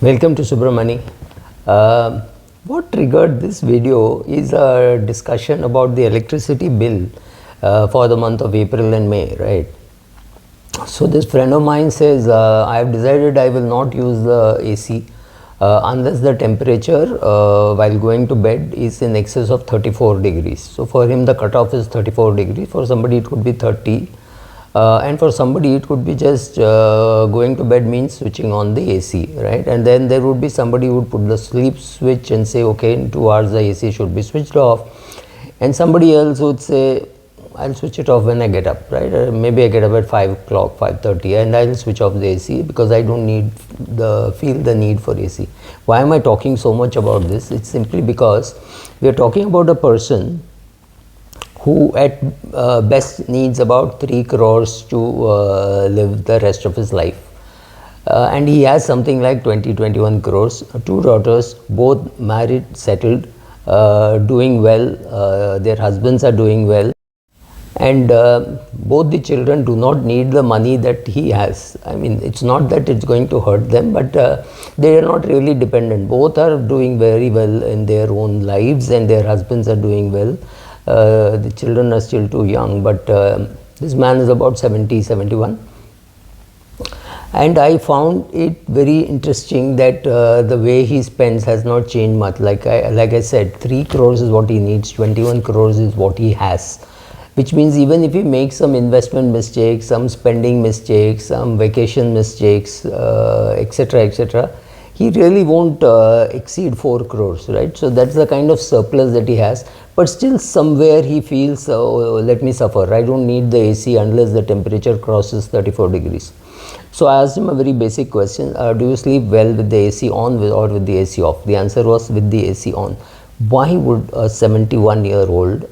Welcome to Subramani. What triggered this video is a discussion about the electricity bill for the month of April and May, right? So this friend of mine says, I have decided I will not use the AC unless the temperature while going to bed is in excess of 34 degrees. So for him the cutoff is 34 degrees, for somebody it could be 30. And for somebody it could be just going to bed means switching on the AC, right? And then there would be somebody who would put the sleep switch and say, okay, in 2 hours the AC should be switched off. And somebody else would say, I'll switch it off when I get up, right? Maybe I get up at 5 o'clock, 5:30, and I'll switch off the AC because I don't feel the need for AC. Why am I talking so much about this? It's simply because we are talking about a person who at best needs about 3 crores to live the rest of his life. And he has something like 20-21 crores, 2 daughters, both married, settled, doing well, their husbands are doing well, and both the children do not need the money that he has. I mean, it's not that it's going to hurt them, but they are not really dependent. Both are doing very well in their own lives and their husbands are doing well. The children are still too young, but this man is about 70, 71. And I found it very interesting that the way he spends has not changed much. Like I said, 3 crores is what he needs, 21 crores is what he has. Which means even if he makes some investment mistakes, some spending mistakes, some vacation mistakes, etc., etc., he really won't exceed 4 crores, right? So that's the kind of surplus that he has. But still somewhere he feels, oh, let me suffer. I don't need the AC unless the temperature crosses 34 degrees. So I asked him a very basic question. Do you sleep well with the AC on or with the AC off? The answer was with the AC on. Why would a 71-year-old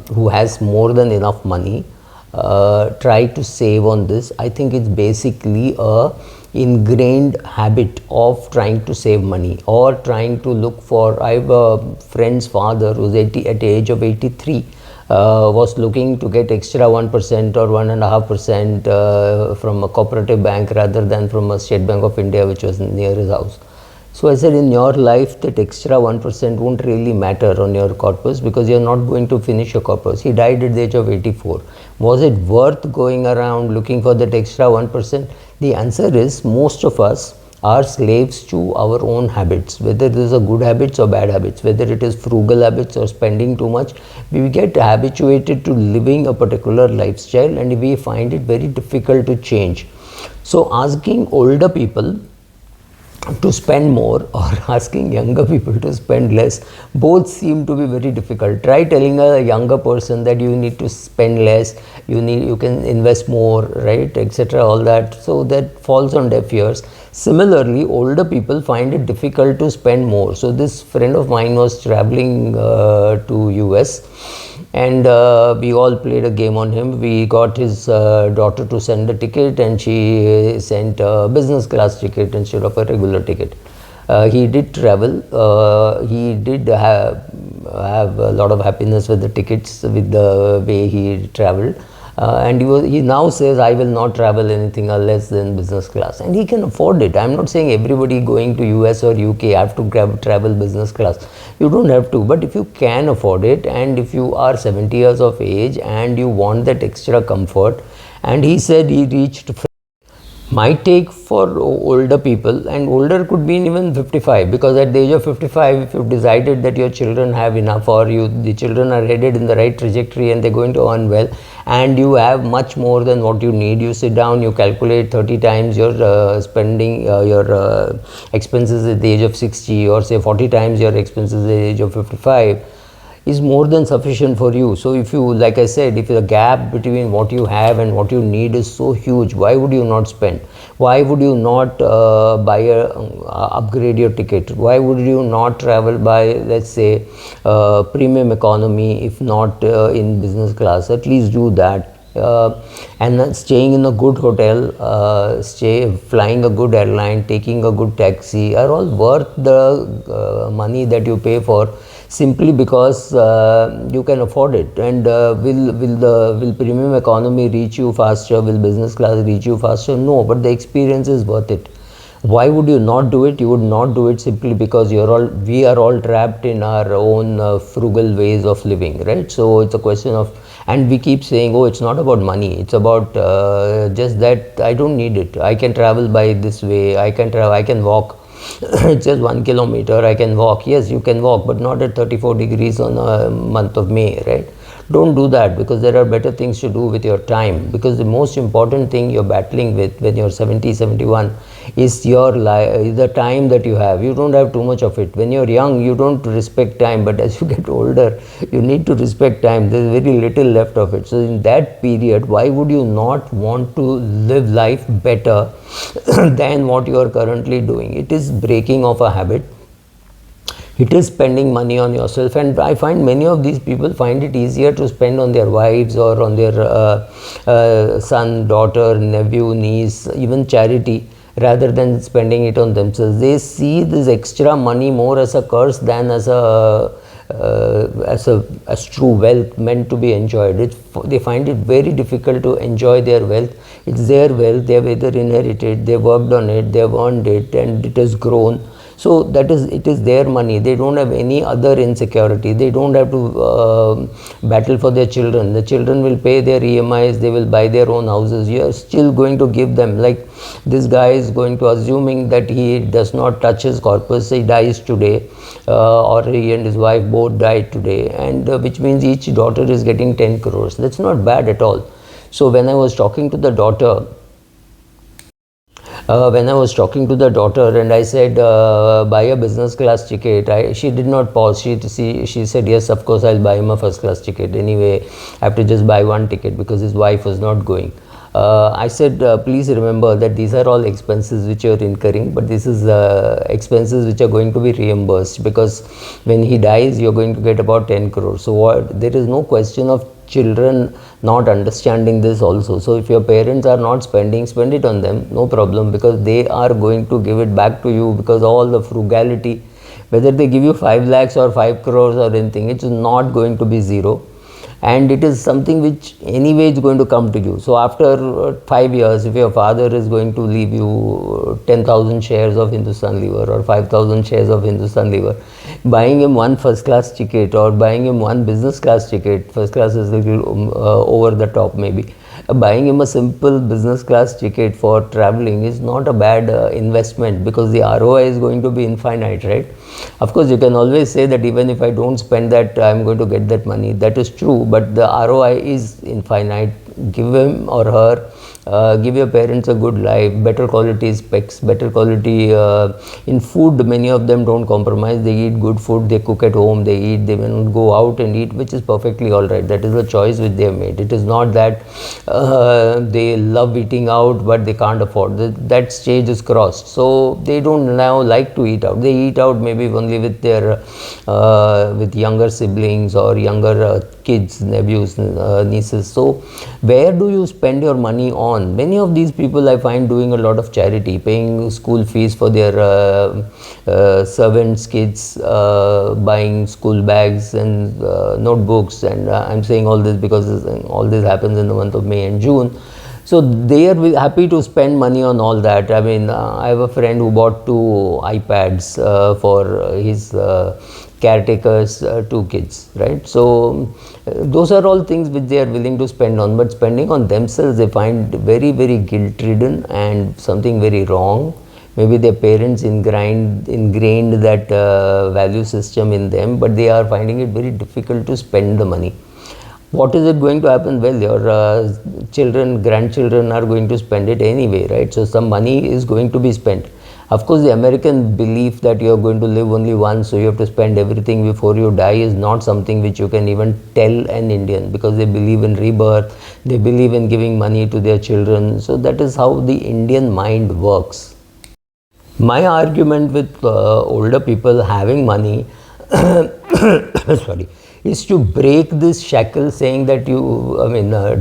who has more than enough money try to save on this? I think it's basically a ingrained habit of trying to save money or trying to look for. I have a friend's father who's at the age of 83 was looking to get extra 1% or 1.5% from a cooperative bank rather than from a State Bank of India, which was near his house. So I said, in your life that extra 1% won't really matter on your corpus because you're not going to finish your corpus. He died at the age of 84. Was it worth going around looking for that extra 1%? The answer is most of us are slaves to our own habits, whether it is a good habits or bad habits, whether it is frugal habits or spending too much. We get habituated to living a particular lifestyle and we find it very difficult to change. So asking older people to spend more or asking younger people to spend less, both seem to be very difficult. Try telling a younger person that you need to spend less, you can invest more, right, etc., all that. So that falls on deaf ears. Similarly, older people find it difficult to spend more. So this friend of mine was traveling to US and we all played a game on him. We got his daughter to send a ticket and she sent a business class ticket instead of a regular ticket. He did travel. He did have a lot of happiness with the tickets, with the way he traveled. And he now says, I will not travel anything less than business class, and he can afford it. I'm not saying everybody going to US or UK have to travel business class. You don't have to, but if you can afford it and if you are 70 years of age and you want that extra comfort, and he said he reached might take for older people, and older could be even 55, because at the age of 55 if you've decided that your children have enough or the children are headed in the right trajectory and they're going to earn well and you have much more than what you need, you sit down, you calculate 30 times your spending, your expenses at the age of 60, or say 40 times your expenses at the age of 55, is more than sufficient for you. So if you, like I said, if the gap between what you have and what you need is so huge, why would you not spend? Why would you not upgrade your ticket? Why would you not travel by, let's say, premium economy, if not in business class? At least do that. And then staying in a good hotel, flying a good airline, taking a good taxi are all worth the money that you pay for, simply because you can afford it. And will premium economy reach you faster? Will business class reach you faster? No, but the experience is worth it. Why would you not do it? You would not do it simply because we are all trapped in our own frugal ways of living, right? So it's a question of, and we keep saying, oh, it's not about money, it's about just that I don't need it, I can travel by this way, I can walk. It's just 1 kilometer, I can walk. Yes, you can walk, but not at 34 degrees on a month of May, right? Don't do that, because there are better things to do with your time. Because the most important thing you're battling with when you're 70, 71 is your life, the time that you have. You don't have too much of it. When you're young, you don't respect time, but as you get older, you need to respect time. There's very little left of it. So in that period, why would you not want to live life better than what you are currently doing? It is breaking of a habit. It is spending money on yourself, and I find many of these people find it easier to spend on their wives or on their son, daughter, nephew, niece, even charity, rather than spending it on themselves. They see this extra money more as a curse than as true wealth meant to be enjoyed. They find it very difficult to enjoy their wealth. It's their wealth. They have either inherited, they worked on it, they have earned it, and it has grown. So it is their money. They don't have any other insecurity. They don't have to battle for their children. The children will pay their EMIs, they will buy their own houses. You are still going to give them, like this guy is going to, assuming that he does not touch his corpus, he dies today, or he and his wife both died today, and which means each daughter is getting 10 crores. That's not bad at all. So when I was talking to the daughter, and I said, buy a business class ticket, she did not pause. She said, yes, of course, I'll buy him a first class ticket. Anyway, I have to just buy one ticket because his wife was not going. I said, please remember that these are all expenses which you are incurring, but this is expenses which are going to be reimbursed, because when he dies, you're going to get about 10 crores. So there is no question of children not understanding this also. So if your parents are not spending, spend it on them, no problem, because they are going to give it back to you, because all the frugality, whether they give you 5 lakhs or 5 crores or anything, it's not going to be zero. And it is something which anyway is going to come to you. So after 5 years, if your father is going to leave you 10,000 shares of Hindustan Lever or 5,000 shares of Hindustan Lever, buying him one first class ticket or buying him one business class ticket, first class is a little over the top maybe, buying him a simple business class ticket for traveling is not a bad investment, because the ROI is going to be infinite, right? Of course, you can always say that even if I don't spend that, I'm going to get that money. That is true, but the ROI is infinite. Give him or her, give your parents a good life, better quality specs, better quality in food. Many of them don't compromise. They eat good food, they cook at home, they eat, they will not go out and eat, which is perfectly all right. That is a choice which they have made. It is not that they love eating out but they can't afford. That stage is crossed. So they don't now like to eat out. They eat out maybe only with their with younger siblings or younger kids, nephews, nieces. So where do you spend your money on? Many of these people I find doing a lot of charity, paying school fees for their servants' kids, buying school bags and notebooks, and I'm saying all this because all this happens in the month of May and June. So they are happy to spend money on all that. I mean, I have a friend who bought 2 iPads for his caretakers, 2 kids, right? So those are all things which they are willing to spend on, but spending on themselves they find very, very guilt-ridden and something very wrong. Maybe their parents ingrained that value system in them, but they are finding it very difficult to spend the money. What is it going to happen? Well, your children, grandchildren are going to spend it anyway, right? So some money is going to be spent. Of course, the American belief that you are going to live only once, so you have to spend everything before you die, is not something which you can even tell an Indian, because they believe in rebirth, they believe in giving money to their children. So that is how the Indian mind works. My argument with older people having money sorry, is to break this shackle, saying that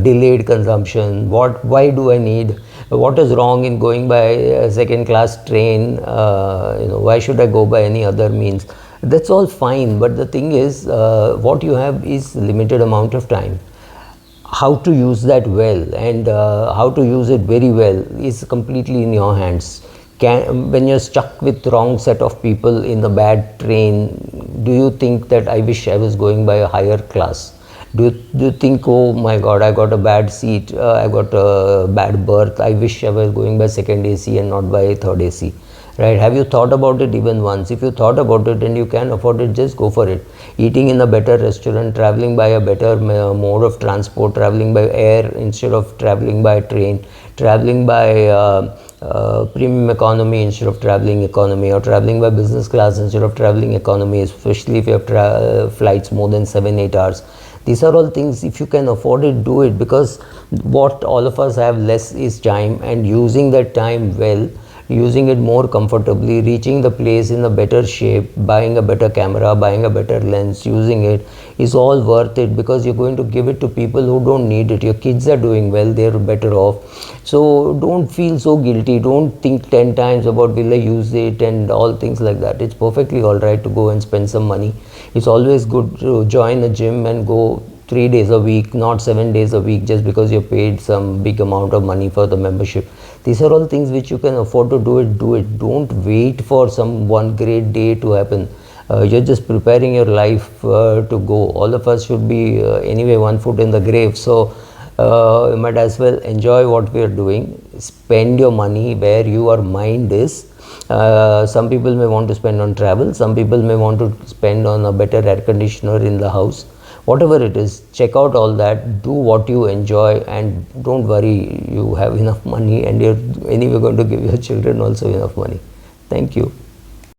delayed consumption, why do I need, what is wrong in going by a second class train, why should I go by any other means? That's all fine, but the thing is, what you have is limited amount of time. How to use that well and how to use it very well is completely in your hands. when you're stuck with wrong set of people in the bad train, do you think that I wish I was going by a higher class? Do you think, oh my god, I got a bad seat, I got a bad berth, I wish I was going by second AC and not by third AC? Right? Have you thought about it even once? If you thought about it and you can afford it, just go for it. Eating in a better restaurant, traveling by a better mode of transport, traveling by air instead of traveling by train, traveling by premium economy instead of traveling economy, or traveling by business class instead of traveling economy, especially if you have flights more than 7-8 hours. These are all things, if you can afford it, do it, because what all of us have less is time, and using that time well, using it more comfortably, reaching the place in a better shape, buying a better camera, buying a better lens, using it is all worth it, because you're going to give it to people who don't need it. Your kids are doing well, they're better off. So don't feel so guilty, don't think 10 times about will I use it and all things like that. It's perfectly all right to go and spend some money. It's always good to join a gym and go 3 days a week, not 7 days a week, just because you paid some big amount of money for the membership. These are all things which you can afford to do it, do it. Don't wait for some one great day to happen. You're just preparing your life to go. All of us should be anyway 1 foot in the grave. So you might as well enjoy what we are doing. Spend your money where your mind is. Some people may want to spend on travel. Some people may want to spend on a better air conditioner in the house. Whatever it is, check out all that, do what you enjoy, and don't worry, you have enough money and you're anyway going to give your children also enough money. Thank you.